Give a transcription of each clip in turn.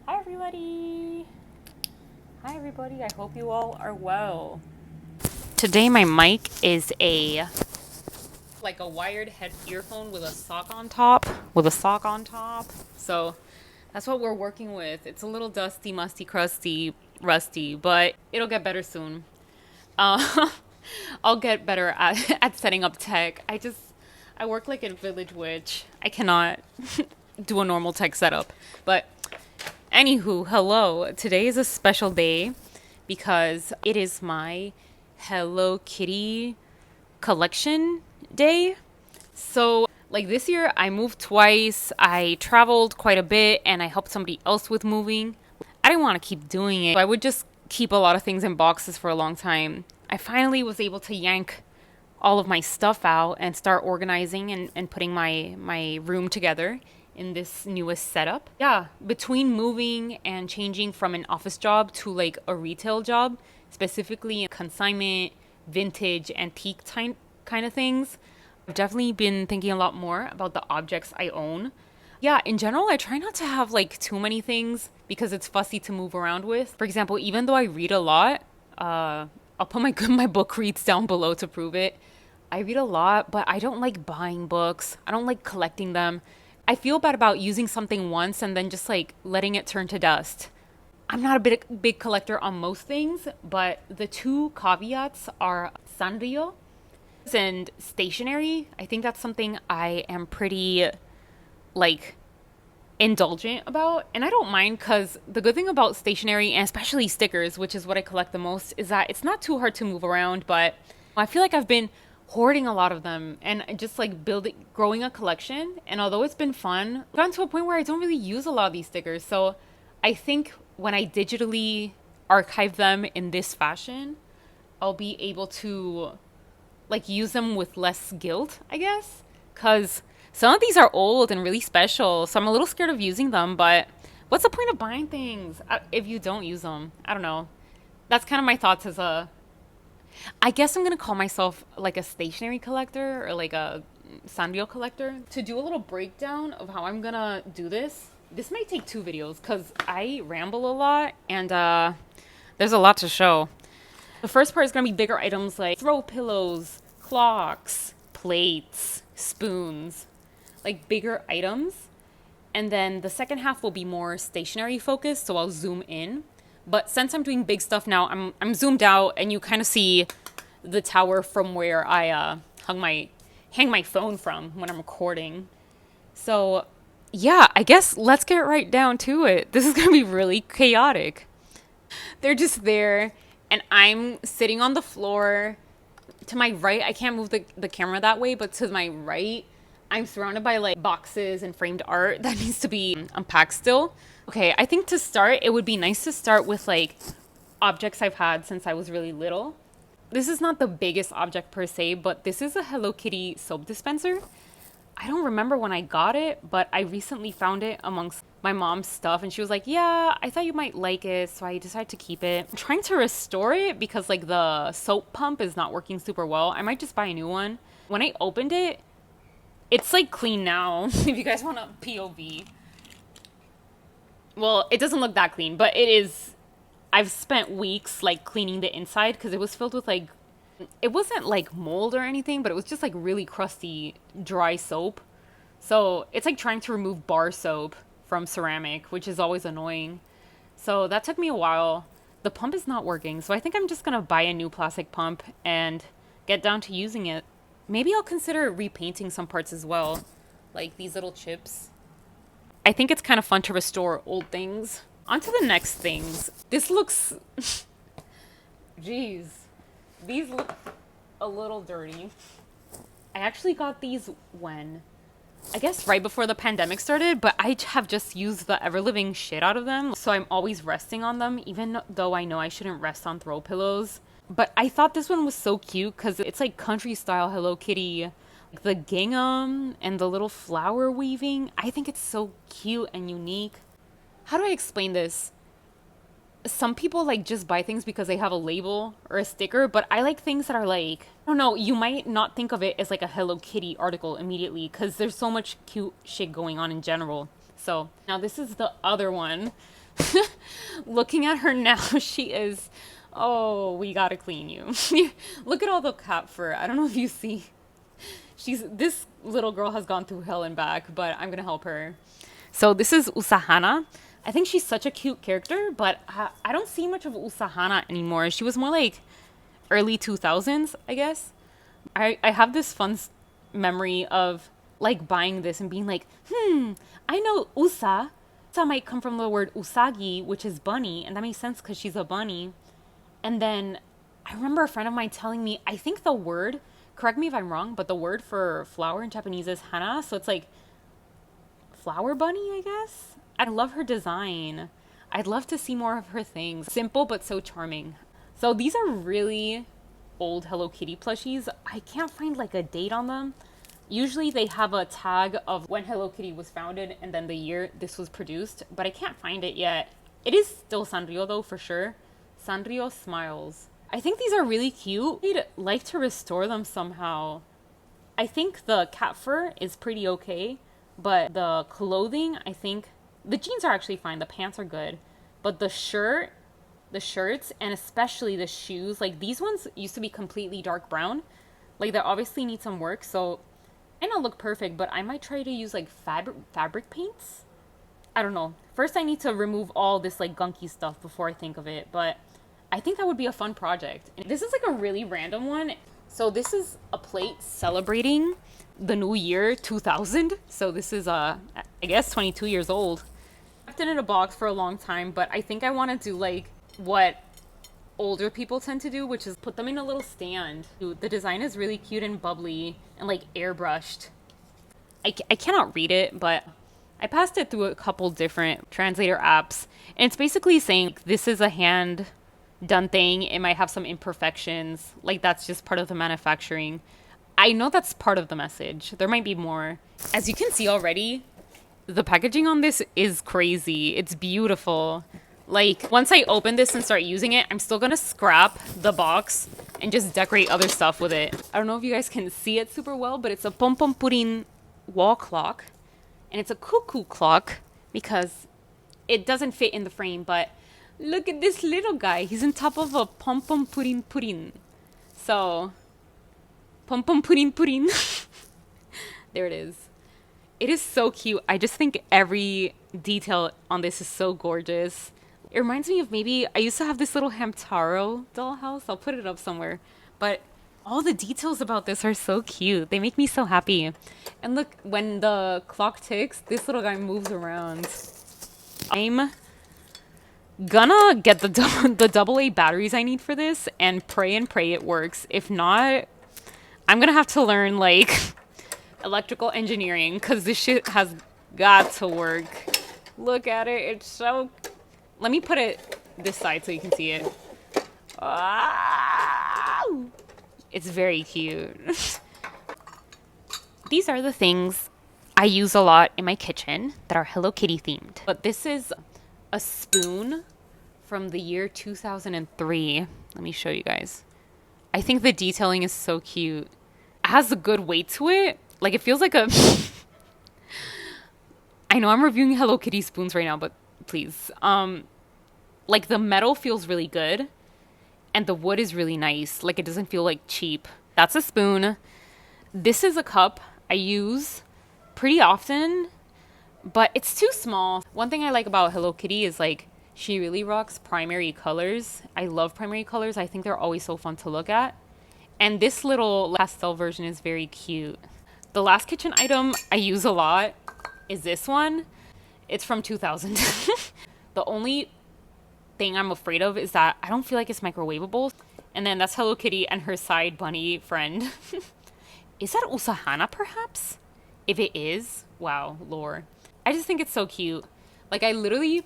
Hi everybody! Hi everybody, I hope you all are well. Today my mic is a wired head earphone with a sock on top. So that's what we're working with. It's a little dusty, musty, crusty, rusty, but it'll get better soon. Uh, I'll get better at setting up tech. I work like a village witch. I cannot do a normal tech setup. But anywho, hello. Today is a special day because it is my Hello Kitty collection day. So, like this year, I moved twice, I traveled quite a bit, and I helped somebody else with moving. I didn't want to keep doing it. I would just keep a lot of things in boxes for a long time. I finally was able to yank all of my stuff out and start organizing and putting my room together in this newest setup. Yeah, between moving and changing from an office job to like a retail job, specifically consignment, vintage, antique kind of things, I've definitely been thinking a lot more about the objects I own. Yeah, in general, I try not to have like too many things because it's fussy to move around with. For example, even though I read a lot, I'll put my my book reads down below to prove it. I read a lot, but I don't like buying books. I don't like collecting them. I feel bad about using something once and then just like letting it turn to dust. I'm not a big collector on most things, but the two caveats are Sanrio and stationery. I think that's something I am pretty like indulgent about, and I don't mind because the good thing about stationery and especially stickers, which is what I collect the most, is that it's not too hard to move around. But I feel like I've been hoarding a lot of them and just like building growing a collection, and although it's been fun, I've gotten to a point where I don't really use a lot of these stickers. So I think when I digitally archive them in this fashion, I'll be able to like use them with less guilt, I guess, because some of these are old and really special, so I'm a little scared of using them. But what's the point of buying things if you don't use them? I don't know. That's kind of my thoughts as a. I guess I'm gonna call myself like a stationery collector or like a Sanrio collector. To do a little breakdown of how I'm gonna do this, this might take two videos because I ramble a lot and there's a lot to show. The first part is going to be bigger items like throw pillows, clocks, plates, spoons, like bigger items. And then the second half will be more stationary focused, so I'll zoom in. But since I'm doing big stuff now, I'm zoomed out and you kind of see the tower from where I hang my phone from when I'm recording. So, yeah, I guess let's get right down to it. This is going to be really chaotic. They're just there, and I'm sitting on the floor. To my right, I can't move the camera that way, but to my right, I'm surrounded by like boxes and framed art that needs to be unpacked still. Okay, I think to start, it would be nice to start with like objects I've had since I was really little. This is not the biggest object per se, but this is a Hello Kitty soap dispenser. I don't remember when I got it, but I recently found it amongst my mom's stuff, and she was like, "Yeah, I thought you might like it," so I decided to keep it. I'm trying to restore it because like the soap pump is not working super well. I might just buy a new one. When I opened it, it's like clean now. If you guys want a POV. Well, it doesn't look that clean, but it is. I've spent weeks like cleaning the inside because it was filled with like it wasn't like mold or anything, but it was just like really crusty, dry soap. So it's like trying to remove bar soap from ceramic, which is always annoying. So that took me a while. The pump is not working, so I think I'm just gonna buy a new plastic pump and get down to using it. Maybe I'll consider repainting some parts as well, like these little chips. I think it's kind of fun to restore old things. On to the next things. This looks. Jeez. These look a little dirty. I actually got these when? I guess right before the pandemic started, but I have just used the ever living shit out of them. So I'm always resting on them, even though I know I shouldn't rest on throw pillows. But I thought this one was so cute because it's like country style Hello Kitty. Like the gingham and the little flower weaving. I think it's so cute and unique. How do I explain this? Some people like just buy things because they have a label or a sticker, but I like things that are like, I don't know, you might not think of it as like a Hello Kitty article immediately because there's so much cute shit going on in general. So now this is the other one. Looking at her now, she is, oh, we gotta clean you. Look at all the cat fur. I don't know if you see. This little girl has gone through hell and back, but I'm gonna help her. So this is Usahana. I think she's such a cute character, but I don't see much of Usahana anymore. She was more like early 2000s, I guess. I have this fun memory of like buying this and being like, I know Usa. Usa might come from the word usagi, which is bunny, and that makes sense because she's a bunny. And then I remember a friend of mine telling me, I think the word, correct me if I'm wrong, but the word for flower in Japanese is hana, so it's like flower bunny, I guess. I love her design. I'd love to see more of her things. Simple but so charming. So these are really old Hello Kitty plushies. I can't find like a date on them. Usually they have a tag of when Hello Kitty was founded and then the year this was produced, but I can't find it yet. It is still Sanrio though, for sure. Sanrio Smiles. I think these are really cute. I'd like to restore them somehow. I think the cat fur is pretty okay, but the clothing, I think, the jeans are actually fine. The pants are good, but the shirts, and especially the shoes, like these ones used to be completely dark brown. Like they obviously need some work, so I don't look perfect, but I might try to use like fabric paints. I don't know. First I need to remove all this like gunky stuff before I think of it, but I think that would be a fun project. And this is like a really random one. So this is a plate celebrating the new year 2000. So this is I guess 22 years old. I left it in a box for a long time, but I think I want to do like what older people tend to do, which is put them in a little stand. The design is really cute and bubbly and like airbrushed. I cannot read it, but I passed it through a couple different translator apps, and it's basically saying this is a hand done thing. It might have some imperfections, like that's just part of the manufacturing. I know that's part of the message. There might be more. As you can see already, the packaging on this is crazy. It's beautiful. Like, once I open this and start using it, I'm still gonna scrap the box and just decorate other stuff with it. I don't know if you guys can see it super well, but it's a pom pom pudding wall clock. And it's a cuckoo clock because it doesn't fit in the frame, but look at this little guy. He's on top of a pom pom pudding. So, pom pom pudding. There it is. It is so cute. I just think every detail on this is so gorgeous. It reminds me of maybe, I used to have this little Hamtaro dollhouse. I'll put it up somewhere. But all the details about this are so cute. They make me so happy. And look, when the clock ticks, this little guy moves around. I'm gonna get the AA batteries I need for this and pray it works. If not, I'm gonna have to learn like electrical engineering because this shit has got to work. Look at it. It's so... Let me put it this side so you can see it. Wow! It's very cute. These are the things I use a lot in my kitchen that are Hello Kitty themed. But this is a spoon from the year 2003. Let me show you guys. I think the detailing is so cute. It has a good weight to it. Like, it feels like a... I know I'm reviewing Hello Kitty spoons right now, but please. Like, the metal feels really good. And the wood is really nice. Like, it doesn't feel, like, cheap. That's a spoon. This is a cup I use pretty often, but it's too small. One thing I like about Hello Kitty is, like, she really rocks primary colors. I love primary colors. I think they're always so fun to look at. And this little pastel version is very cute. The last kitchen item I use a lot is this one. It's from 2000. The only thing I'm afraid of is that I don't feel like it's microwavable. And then that's Hello Kitty and her side bunny friend. Is that Usahana perhaps? If it is, wow, lore. I just think it's so cute. Like, I literally,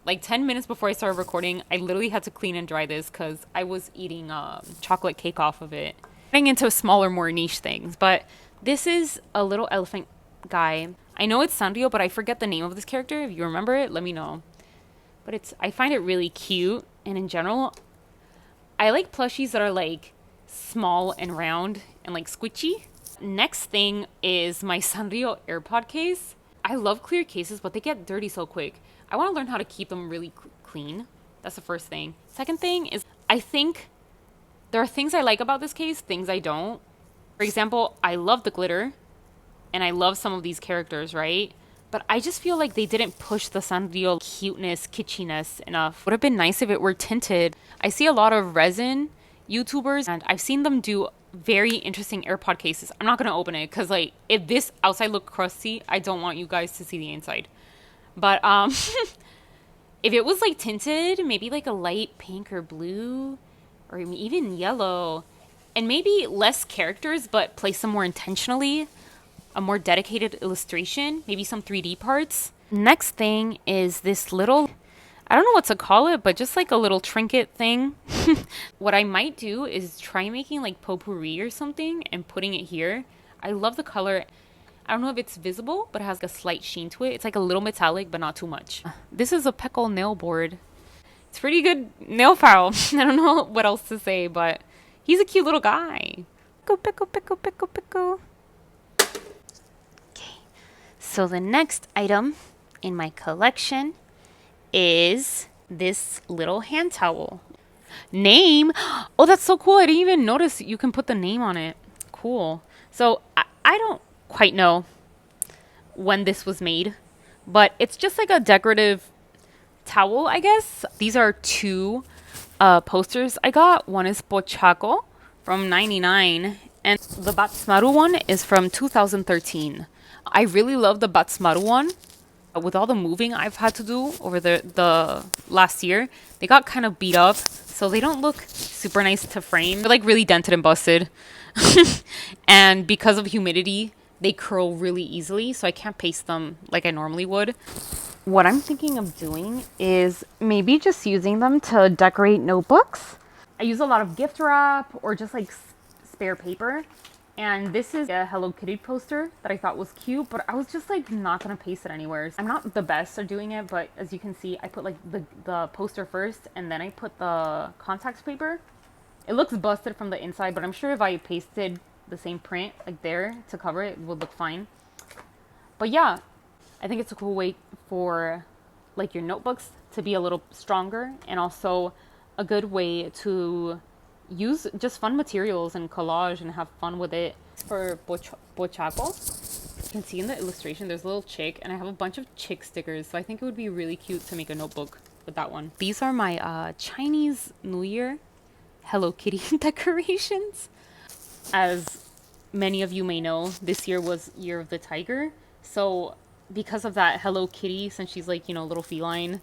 like 10 minutes before I started recording, I literally had to clean and dry this because I was eating chocolate cake off of it. Getting into smaller, more niche things. But this is a little elephant guy. I know it's Sanrio, but I forget the name of this character. If you remember it, let me know. But I find it really cute. And in general, I like plushies that are like small and round and like squishy. Next thing is my Sanrio AirPod case. I love clear cases, but they get dirty so quick. I want to learn how to keep them really clean. That's the first thing. Second thing is, I think there are things I like about this case, things I don't. For example, I love the glitter, and I love some of these characters, right? But I just feel like they didn't push the Sanrio cuteness, kitschiness enough. Would have been nice if it were tinted. I see a lot of resin YouTubers, and I've seen them do very interesting AirPod cases. I'm not gonna open it because, like, if this outside looked crusty, I don't want you guys to see the inside. But if it was like tinted, maybe like a light pink or blue, or even yellow, and maybe less characters, but place them more intentionally, a more dedicated illustration, maybe some 3D parts. Next thing is this little, I don't know what to call it, but just like a little trinket thing. What I might do is try making like potpourri or something and putting it here. I love the color. I don't know if it's visible, but it has like a slight sheen to it. It's like a little metallic, but not too much. This is a Peckle nail board. It's pretty good nail file. I don't know what else to say, but he's a cute little guy. Pickle, pickle, pickle, pickle, pickle. Okay, so the next item in my collection is this little hand towel. Name? Oh, that's so cool. I didn't even notice you can put the name on it. Cool. So I don't quite know when this was made, but it's just like a decorative towel, I guess. These are two posters I got. One is Pochaco from 99, and the Batsmaru one is from 2013. I really love the Batsmaru one. With all the moving I've had to do over the last year, they got kind of beat up, so they don't look super nice to frame. They're like really dented and busted. And because of humidity, they curl really easily, so I can't paste them like I normally would. What I'm thinking of doing is maybe just using them to decorate notebooks. I use a lot of gift wrap or just like spare paper. And this is a Hello Kitty poster that I thought was cute, but I was just like not gonna paste it anywhere. I'm not the best at doing it, but as you can see, I put like the poster first and then I put the contact paper. It looks busted from the inside, but I'm sure if I pasted the same print like there to cover it, it would look fine. But yeah, I think it's a cool way for like your notebooks to be a little stronger, and also a good way to use just fun materials and collage and have fun with it. For Bochaco, you can see in the illustration there's a little chick, and I have a bunch of chick stickers, so I think it would be really cute to make a notebook with that one. These are my Chinese New Year Hello Kitty decorations. As many of you may know, this year was Year of the Tiger, so because of that, Hello Kitty, since she's like, you know, little feline,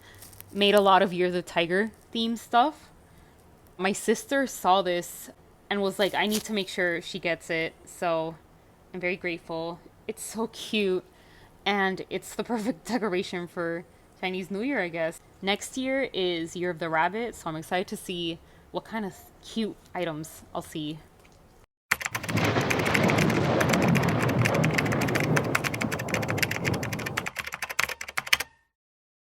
made a lot of Year of the Tiger themed stuff. My sister saw this and was like, I need to make sure she gets it. So I'm very grateful. It's so cute. And it's the perfect decoration for Chinese New Year, I guess. Next year is Year of the Rabbit. So I'm excited to see what kind of cute items I'll see